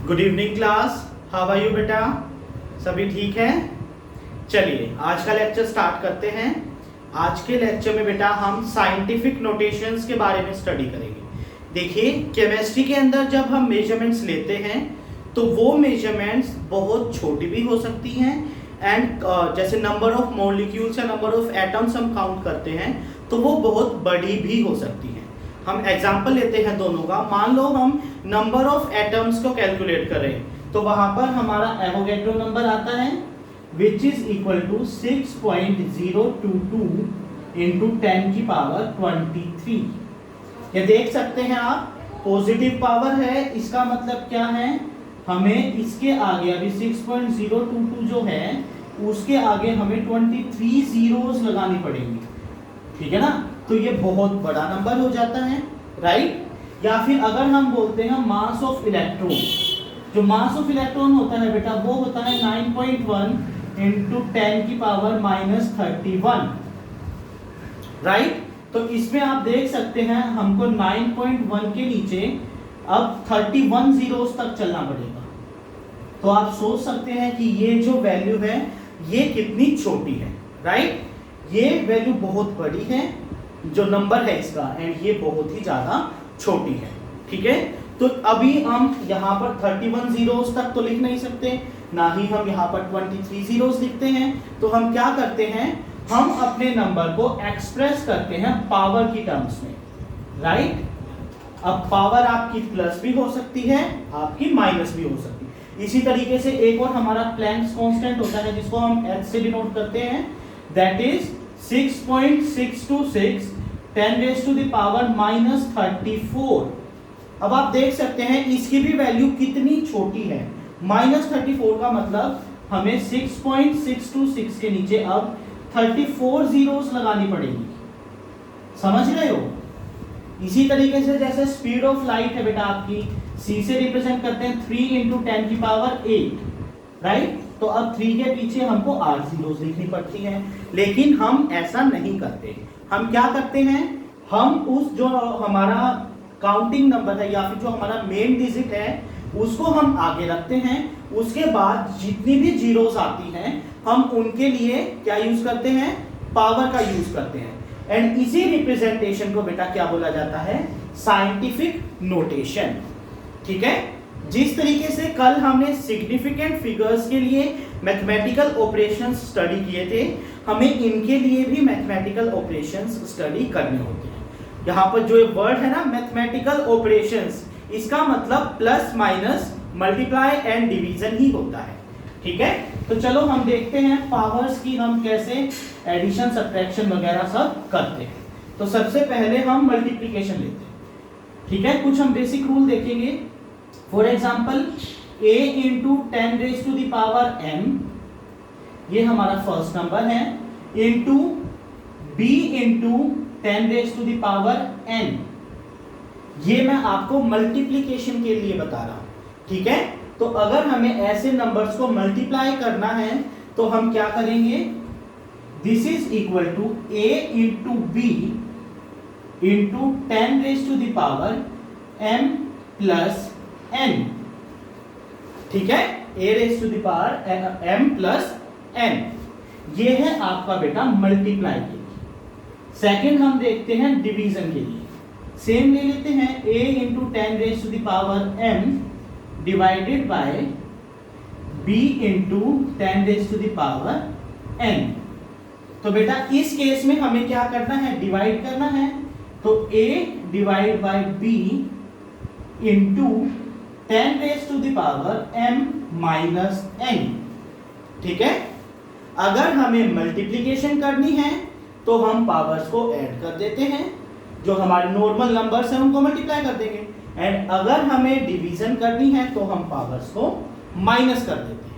Good evening class, how are you बेटा? सभी ठीक है? चलिए आज का लेक्चर स्टार्ट करते हैं। आज के लेक्चर में बेटा हम साइंटिफिक नोटेशंस के बारे में स्टडी करेंगे। देखिए, केमिस्ट्री के अंदर जब हम मेजरमेंट्स लेते हैं तो वो मेजरमेंट्स बहुत छोटी भी हो सकती हैं एंड जैसे नंबर ऑफ मॉलिक्यूल्स या नंबर ऑफ एटम्स हम काउंट करते हैं तो वो बहुत बड़ी भी हो सकती हैं। हम एग्जांपल लेते हैं दोनों का। मान लो हम नंबर ऑफ एटम्स को कैलकुलेट करें तो वहां पर हमारा एवोगैड्रो नंबर आता है which is equal to 6.022 into 10 की पावर 23। ये देख सकते हैं आप, पॉजिटिव पावर है, इसका मतलब क्या है, हमें इसके आगे अभी 6.022 जो है उसके आगे हमें 23 जीरोस लगानी पड़ेंगी, ठीक है ना। तो ये बहुत बड़ा नंबर हो जाता है, राइट। या फिर अगर हम बोलते हैं मास ऑफ इलेक्ट्रॉन, जो मास ऑफ इलेक्ट्रॉन होता है बेटा वो होता है 9.1 इंटू 10 की पावर -31, राइट। तो इसमें आप देख सकते हैं हमको 9.1 के नीचे अब 31 जीरोस तक चलना पड़ेगा। तो आप सोच सकते हैं कि ये जो वैल्यू है ये कितनी छोटी है, राइट। ये वैल्यू बहुत बड़ी है जो नंबर है इसका, एंड ये बहुत ही ज्यादा छोटी है, ठीक है। तो अभी हम यहाँ पर 31 जीरोस तक तो लिख नहीं सकते, ना ही हम यहाँ पर 23 जीरोस लिखते हैं। तो हम क्या करते हैं, हम अपने नंबर को एक्सप्रेस करते हैं पावर की टर्म्स में, राइट। अब पावर आपकी प्लस भी हो सकती है, आपकी माइनस भी हो सकती है। इसी तरीके से एक और हमारा प्लैंक्स कांस्टेंट होता है जिसको हम h से डिनोट करते हैं, that is 6.626 10 raise to the power -34। अब आप देख सकते हैं इसकी भी वैल्यू कितनी छोटी है, -34 का मतलब हमें 6.626 के नीचे अब 34 जीरोस लगानी पड़ेगी, समझ रहे हो। इसी तरीके से जैसे स्पीड ऑफ लाइट है बेटा आपकी, c से रिप्रेजेंट करते हैं 3 इंटू 10 की पावर 8, राइट। तो अब 3 के पीछे हमको 8 जीरोस लिखनी पड़ती है, लेकिन हम ऐसा नहीं करते। हम क्या करते हैं, हम उस जो हमारा काउंटिंग नंबर है या फिर जो हमारा मेन डिजिट है उसको हम आगे रखते हैं। उसके बाद जितनी भी जीरोस आती हैं हम उनके लिए क्या यूज करते हैं, पावर का यूज करते हैं। एंड इसी रिप्रेजेंटेशन को बेटा क्या बोला जाता है, साइंटिफिक नोटेशन, ठीक है। जिस तरीके से कल हमने सिग्निफिकेंट फिगर्स के लिए मैथमेटिकल ऑपरेशंस स्टडी किए थे, हमें इनके लिए भी मैथमेटिकल ऑपरेशंस स्टडी करने होते हैं। यहाँ पर जो वर्ड है ना मैथमेटिकल ऑपरेशंस, इसका मतलब plus minus multiply and division ही होता है, ठीक है। तो चलो हम देखते हैं पावर्स की हम कैसे एडिशन सब्ट्रैक्शन वगैरह सब करते हैं। तो सबसे पहले हम मल्टीप्लिकेशन लेते हैं, ठीक है। कुछ हम बेसिक रूल देखेंगे। For example a into 10 raise to the power m, ये हमारा फर्स्ट नंबर है, into b into 10 raise to the power n। ये मैं आपको मल्टीप्लिकेशन के लिए बता रहा हूं, ठीक है। तो अगर हमें ऐसे नंबर्स को मल्टीप्लाई करना है तो हम क्या करेंगे, this is equal to a into b into 10 raise to the power m plus n, ठीक है। a raise to the power m plus n, ये है आपका बेटा मल्टीप्लाई के लिए। सेकंड हम देखते हैं डिवीजन के लिए। सेम ले लेते हैं a into 10 raise to the power m divided by b into 10 raise to the power n। तो बेटा इस केस में हमें क्या करना है, डिवाइड करना है। तो a divide by b into 10 raise to the power m minus n, ठीक है। अगर हमें मल्टीप्लिकेशन करनी है तो हम पावर्स को ऐड कर देते हैं, जो हमारे नॉर्मल नंबर्स हैं उनको मल्टीप्लाई कर देंगे। एंड अगर हमें डिवीजन करनी है तो हम पावर्स को माइनस कर देते हैं,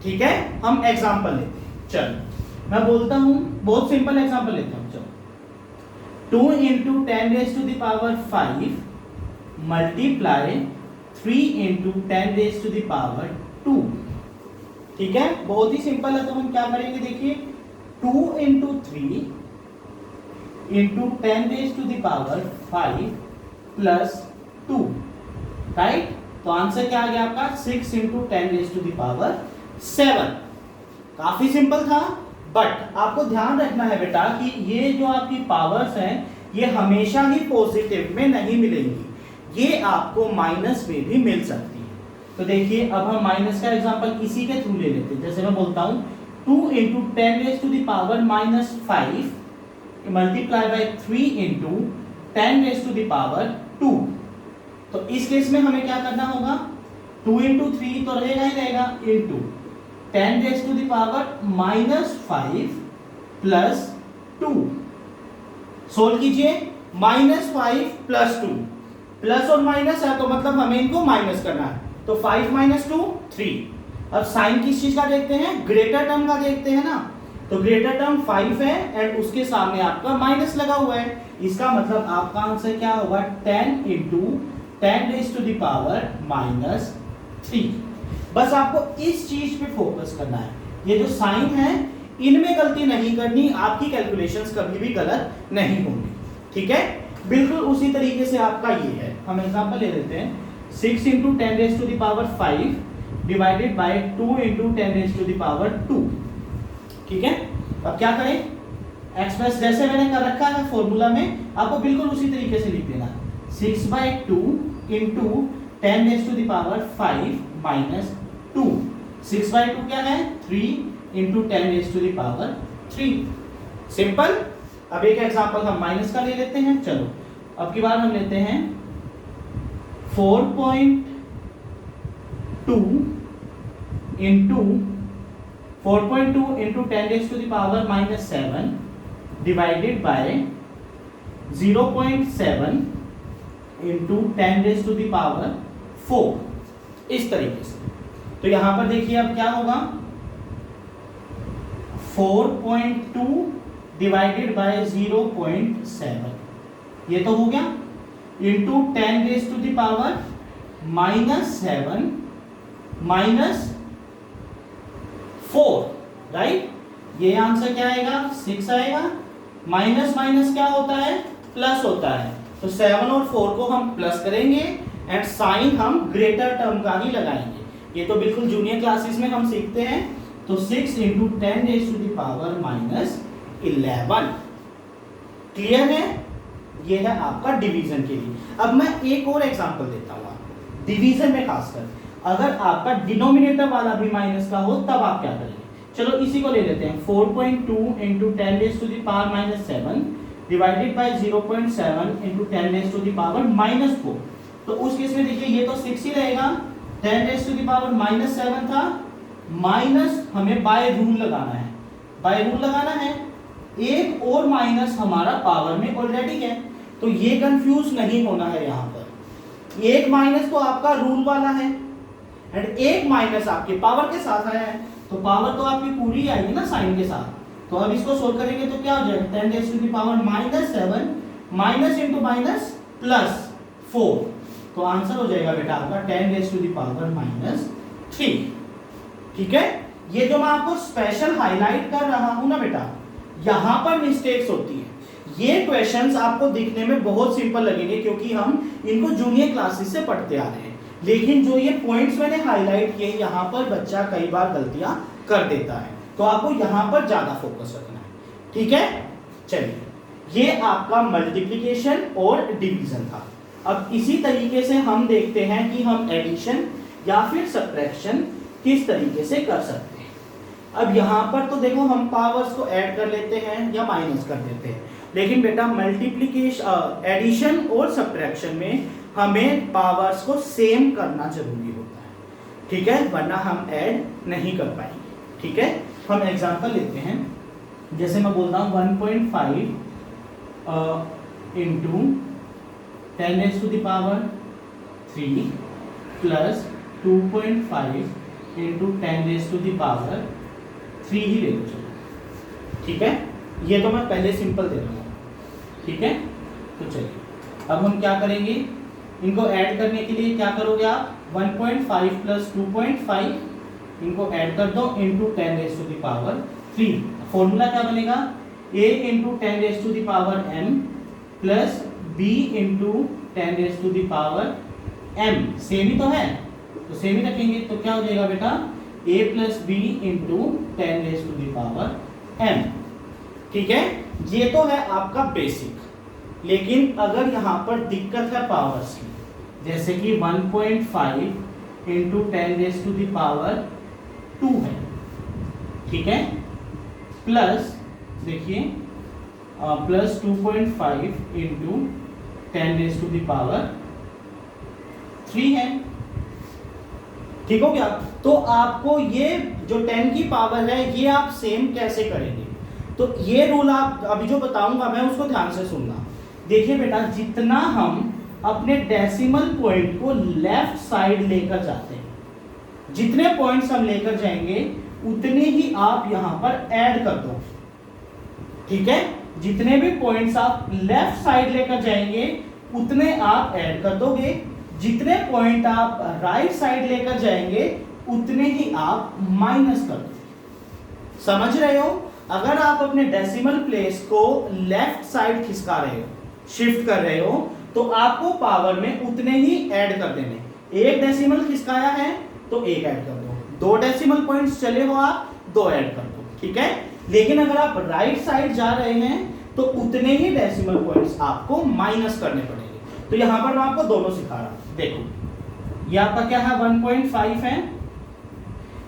ठीक है। हम एग्जांपल लेते हैं, चलो मैं बोलता हूं, बहुत सिंपल एग्जांपल लेते हैं। चलो 2 into 10 raise to the power 5 multiply 3 into 10 raise to the power 2, ठीक है। बहुत ही सिंपल है। तो हम क्या करेंगे, देखिए 2 into 3 into 10 raise to the power 5 plus 2, right. तो आंसर क्या आ गया आपका 6 इंटू 10⁻⁷। काफी सिंपल था, बट आपको ध्यान रखना है बेटा कि ये जो आपकी पावर्स हैं ये हमेशा ही पॉजिटिव में नहीं मिलेंगी, ये आपको माइनस में भी मिल सकती है। तो देखिए अब हम माइनस का एग्जांपल इसी के थ्रू ले लेते हैं। जैसे मैं बोलता हूं 2 इंटू 10⁻⁻5 मल्टीप्लाई बाय 3 इंटू 10⁻²। तो इस केस में हमें क्या करना होगा, 2 इंटू 3 तो रहेगा ही रहेगा, इंटू 10⁻⁻5 प्लस 2। सोल्व कीजिए, -5 प्लस 2, प्लस और माइनस है तो मतलब हमें इनको माइनस करना है। तो 5 - 2 3। अब साइन किस चीज का देखते हैं, ग्रेटर टर्म का देखते हैं ना। तो ग्रेटर टर्म 5 है एंड उसके सामने आपका माइनस लगा हुआ है, इसका मतलब आपका आंसर क्या होगा 10 इंटू 10⁻⁻3। बस आपको इस चीज पे फोकस करना है, ये जो साइन है इनमें गलती नहीं करनी, आपकी कैलकुलेशंस कभी भी गलत नहीं होंगी, ठीक है। बिल्कुल उसी तरीके से आपका ये है, हम एग्जांपल ले लेते हैं 6 इंटू 10⁻5 डिवाइडेड बाय 2 इंटू 10⁻²। ठीक है, अब क्या करें, एक्सप्रेस जैसे मैंने कर रखा है फॉर्मूला में, आपको बिल्कुल उसी तरीके से लिख देना 6/2 इंटू 10⁻5 माइनस 2। 6/2 क्या है 3 इंटू 10⁻3। सिंपल। अब एक एग्जांपल हम माइनस का ले लेते हैं। चलो अब की बार हम लेते हैं 4.2 इंटू 10⁻⁻7 डिवाइडेड बाय 0.7 इंटू 10⁻4, इस तरीके से। तो यहां पर देखिए अब क्या होगा, 4.2 डिवाइडेड बाय 0.7, ये तो हो गया, इंटू 10⁻⁻7 माइनस 4, राइट। ये आंसर क्या आएगा 6 आएगा। माइनस माइनस क्या होता है, प्लस होता है, तो 7 और 4 को हम प्लस करेंगे एंड साइन हम ग्रेटर टर्म का ही लगाएंगे। ये तो बिल्कुल जूनियर क्लासेस में हम सीखते हैं। तो 6 इंटू 10⁻⁻11। क्लियर है, ये है आपका डिवीजन के लिए। अब मैं एक और एग्जांपल देता हूं आपको, डिवीजन में खासकर अगर आपका डिनोमिनेटर वाला भी माइनस का हो तब आप क्या करेंगे। चलो इसी को ले लेते हैं 4.2 इंटू 10⁻⁻7 डिवाइडेड बाय 0.7 इंटू 10⁻⁻4। तो उस केस में देखिए ये तो 6 ही रहेगा, 10⁻⁻7 था, माइनस हमें बाय रूल लगाना है, बाय रूल लगाना है। एक और माइनस हमारा पावर में ऑलरेडी है, तो ये कंफ्यूज नहीं होना है। यहाँ पर एक माइनस तो आपका रूल वाला है एंड एक माइनस आपके पावर के साथ आया है, तो पावर तो आपकी पूरी आएगी ना साइन के साथ। तो अब इसको सोल्व करेंगे तो क्या हो जाएगा 10⁻⁻7 माइनस इंटू माइनस प्लस 4, तो आंसर हो जाएगा बेटा आपका 10⁻⁻3। ठीक है, ये जो मैं आपको स्पेशल हाईलाइट कर रहा हूं ना बेटा, यहां पर मिस्टेक्स होती है। ये क्वेश्चंस आपको दिखने में बहुत सिंपल लगेंगे क्योंकि हम इनको जूनियर क्लासेस से पढ़ते आ रहे हैं, लेकिन जो ये पॉइंट्स मैंने हाईलाइट किए यहां पर बच्चा कई बार गलतियां कर देता है, तो आपको यहां पर ज्यादा फोकस रखना है। ठीक है, चलिए ये आपका मल्टीप्लिकेशन और डिवीजन था। अब इसी तरीके से हम देखते हैं कि हम एडिशन या फिर सब्ट्रैक्शन किस तरीके से कर सकते हैं। अब यहाँ पर तो देखो हम पावर्स को ऐड कर लेते हैं या माइनस कर देते हैं, लेकिन बेटा मल्टीप्लिकेशन एडिशन और सब्ट्रैक्शन में हमें पावर्स को सेम करना जरूरी होता है, ठीक है, वरना हम ऐड नहीं कर पाएंगे। ठीक है, हम एग्जांपल लेते हैं, जैसे मैं बोल रहा हूँ 1.5 इंटू 10⁻³ प्लस 2.5 इंटू 10⁻³ ही ले लो। चलो ठीक है, ये तो मैं पहले सिंपल दे रहा हूँ। ठीक है, तो चलिए अब हम क्या करेंगे, इनको ऐड करने के लिए क्या करोगे आप 1.5 प्लस 2.5 इनको ऐड कर दो इंटू 10⁻³ फॉर्मूला क्या बनेगा a into 10⁻m plus b into 10⁻³ m same ही तो है, तो सेम ही रखेंगे, तो क्या हो जाएगा बेटा a plus b into 10 raise to the power m। ठीक है, ये तो है आपका बेसिक। लेकिन अगर यहाँ पर दिक्कत है पावर्स की, जैसे कि 1.5 into 10 raise to the power 2 है, ठीक है, प्लस देखिए plus 2.5 into 10 raise to the power 3 है। ठीक हो गया। तो आपको ये जो 10 की पावर है ये आप सेम कैसे करेंगे, तो ये रूल आप अभी जो बताऊंगा मैं उसको ध्यान से सुनना। देखिए बेटा, जितना हम अपने डेसिमल पॉइंट को लेफ्ट साइड लेकर जाते हैं, जितने पॉइंट्स हम लेकर जाएंगे उतने ही आप यहां पर ऐड कर दो। ठीक है, जितने भी पॉइंट्स आप लेफ्ट साइड लेकर जाएंगे उतने आप ऐड कर दोगे, जितने पॉइंट आप राइट साइड लेकर जाएंगे उतने ही आप माइनस कर दोगे। समझ रहे हो? अगर आप अपने डेसिमल प्लेस को लेफ्ट साइड खिसका रहे हो, शिफ्ट कर रहे हो, तो आपको पावर में उतने ही ऐड कर देने। एक डेसिमल खिसकाया है तो एक ऐड कर दो, 2 डेसिमल पॉइंट्स चले हो आप 2 ऐड कर दो। ठीक है, लेकिन अगर आप राइट साइड जा रहे हैं तो उतने ही डेसिमल पॉइंट्स आपको माइनस करने पड़ेंगे। तो यहां पर मैं आपको दोनों सिखा रहा हूं। देखो, ये आपका क्या है 1.5 है,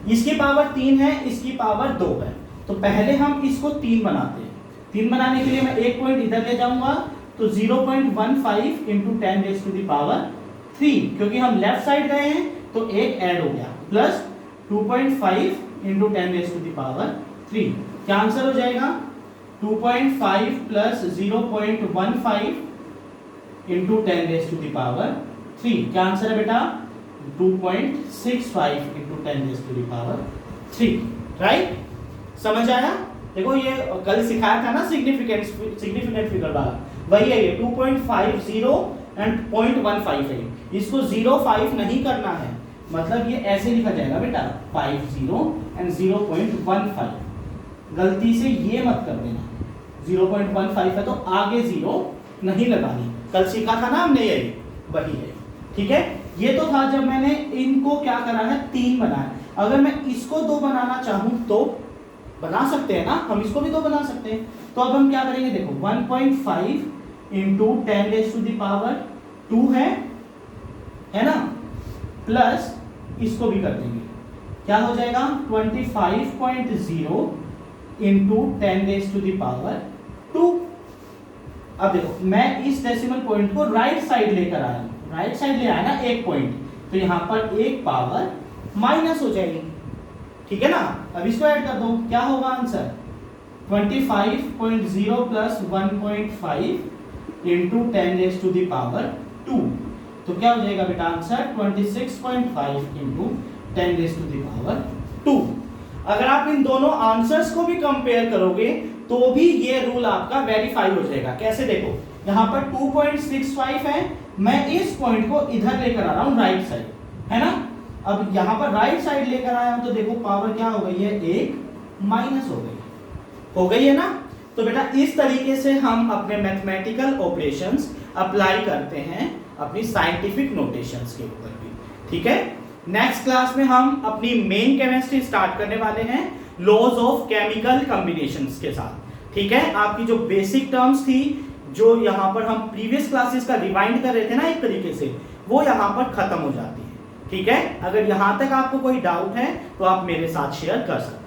इसकी पावर 3 है, इसकी पावर 2 है। तो पहले हम इसको 3 बनाते हैं। 3 बनाने के लिए मैं एक पॉइंट इधर ले जाऊंगा, तो 0.15 into 10 raise to the power 3, क्योंकि हम लेफ्ट साइड गए हैं तो एक ऐड हो गया, plus 2.5 into 10 raise to the power 3। क्या आंसर हो जाएगा? 2.5 plus 0.15 into 10 raise to the power 3। क्या आंसर है बेटा? 2.65 into 10 raise to the power 3। Right, समझ आया? देखो, ये कल सिखाया था ना सिग्निफिकेंट फिगर वाला, वही है ये 2.50 एंड 0.15 है। इसको 0.5 नहीं करना है, मतलब ये ऐसे लिखा जाएगा बेटा 50 एंड 0.15। गलती से ये मत कर देना, 0.15 है तो आगे 0 नहीं लगानी। कल सीखा था ना हमने, यही वही है। ठीक है, ये तो था जब मैंने इनको क्या करा है 3 बनाया। अगर मैं इसको 2 बनाना चाहूं तो बना सकते हैं ना, हम इसको भी 2 बना सकते हैं। तो अब हम क्या करेंगे, देखो 1.5 into 10 raise to the power 2 है ना, प्लस इसको भी कर देंगे, क्या हो जाएगा 25.0 into 10 raise to the power 2। अब देखो, मैं इस डेसिमल पॉइंट को राइट साइड लेकर आया हूं, राइट साइड ले आया ना एक पॉइंट, तो यहां पर एक पावर माइनस हो जाएगी। ठीक है ना, अब इसको ऐड कर दो, क्या होगा answer 25.0 plus 1.5 into 10 raise to the power 2। तो क्या हो जाएगा बेटा answer 26.5 into 10 raise to the power 2। अगर आप इन दोनों आंसर्स को भी कंपेयर करोगे तो भी ये रूल आपका वेरीफाई हो जाएगा। कैसे, देखो यहाँ पर 2.65 है, मैं इस पॉइंट को इधर लेकर आ रहा हूँ राइट साइड, है ना। अब यहाँ पर राइट साइड लेकर आया हूँ तो देखो पावर क्या हो गई है, 1 माइनस हो गई है ना। तो बेटा इस तरीके से हम अपने मैथमेटिकल ऑपरेशंस अप्लाई करते हैं अपनी साइंटिफिक नोटेशंस के ऊपर भी। ठीक है, नेक्स्ट क्लास में हम अपनी मेन केमिस्ट्री स्टार्ट करने वाले हैं लॉज ऑफ केमिकल कॉम्बिनेशंस के साथ। ठीक है, आपकी जो बेसिक टर्म्स थी, जो यहाँ पर हम प्रीवियस क्लासेस का रिवाइंड कर रहे थे ना एक तरीके से, वो यहाँ पर खत्म हो जाती है। ठीक है, अगर यहाँ तक आपको कोई डाउट है तो आप मेरे साथ शेयर कर सकते हैं।